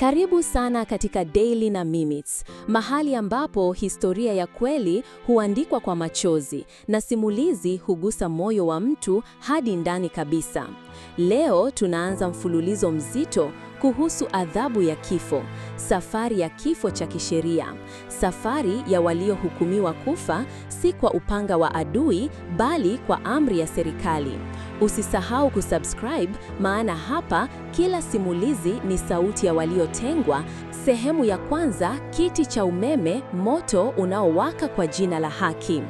Karibu sana katika Daily na Mimits, mahali ambapo historia ya kweli huandikwa kwa machozi na simulizi hugusa moyo wa mtu hadi ndani kabisa. Leo tunaanza mfululizo mzito kuhusu adhabu ya kifo, safari ya kifo cha kisheria, safari ya waliohukumiwa kufa si kwa upanga wa adui bali kwa amri ya serikali. Usisahau kusubscribe, maana hapa kila simulizi ni sauti ya waliotengwa. Sehemu ya kwanza, kiti cha umeme, moto unaowaka kwa jina la haki.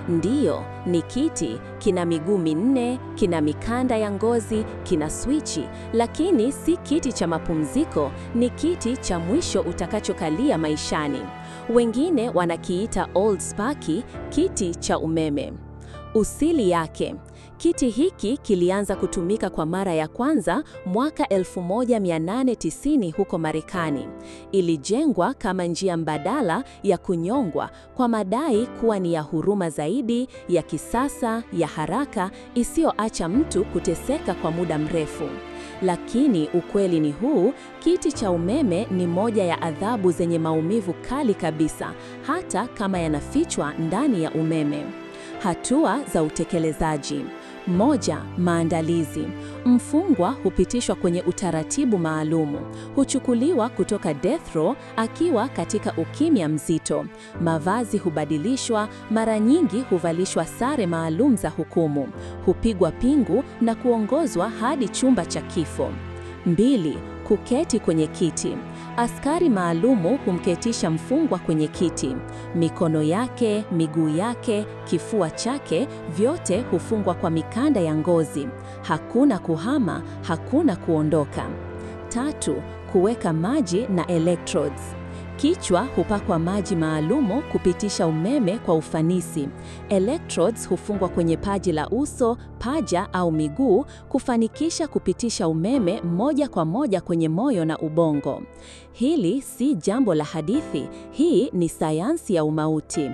Ndiyo, ni kiti, kina miguu minne, kina mikanda ya ngozi, kina swichi, lakini si kiti cha mapumziko, ni kiti cha mwisho utakachokalia maishani. Wengine wanakiita Old Sparky, kiti cha umeme. Usili yake. Kiti hiki kilianza kutumika kwa mara ya kwanza mwaka 1890 huko Marekani. Ilijengwa kama njia mbadala ya kunyongwa kwa madai kuwa ni ya huruma zaidi, ya kisasa, ya haraka, isiyoacha mtu kuteseka kwa muda mrefu. Lakini ukweli ni huu, kiti cha umeme ni moja ya adhabu zenye maumivu kali kabisa, hata kama yanafichwa ndani ya umeme. Hatua za utekelezaji. 1. Maandalizi. Mfungwa hupitishwa kwenye utaratibu maalumu. Huchukuliwa kutoka death row akiwa katika ukimya mzito. Mavazi hubadilishwa, mara nyingi huvalishwa sare maalum za hukumu. Hupigwa pingu na kuongozwa hadi chumba cha kifo. 2. Kuketi kwenye kiti. Askari maalumu humketisha mfungwa kwenye kiti. Mikono yake, miguu yake, kifua chake, vyote hufungwa kwa mikanda ya ngozi. Hakuna kuhama, hakuna kuondoka. 3. Kuweka maji na electrodes. Kichwa hupakwa maji maalumu kupitisha umeme kwa ufanisi. Electrodes hufungwa kwenye paji la uso, paja au miguu kufanikisha kupitisha umeme moja kwa moja kwenye moyo na ubongo. Hili si jambo la hadithi, hii ni sayansi ya umauti.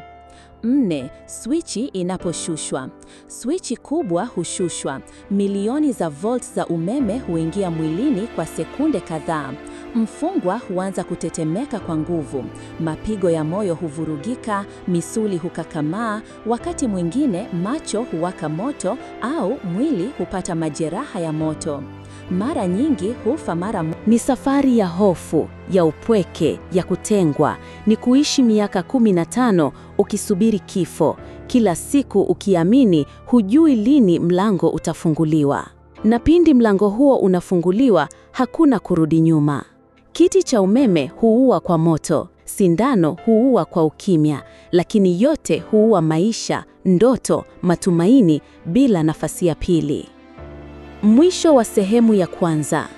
4. Swichi inaposhushwa. Swichi kubwa hushushwa. Milioni za volts za umeme huingia mwilini kwa sekunde kadhaa. Mfungwa huanza kutetemeka kwa nguvu. Mapigo ya moyo huvurugika, misuli hukakamaa, wakati mwingine macho huwaka moto au mwili hupata majeraha ya moto. Mara nyingi hufa mara moja. Ni safari ya hofu, ya upweke, ya kutengwa. Ni kuishi miaka 15 ukisubiri kifo, kila siku ukiamini hujui lini mlango utafunguliwa. Na pindi mlango huo unafunguliwa, hakuna kurudi nyuma. Kiti cha umeme huua kwa moto, sindano huua kwa ukimya, lakini yote huua maisha, ndoto, matumaini bila nafasi ya pili. Mwisho wa sehemu ya kwanza.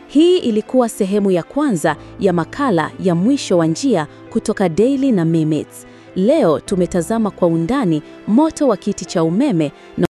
Hii ilikuwa sehemu ya kwanza ya makala ya mwisho wa njia kutoka Daily na Mimits. Leo tumetazama kwa undani moto wa kiti cha umeme na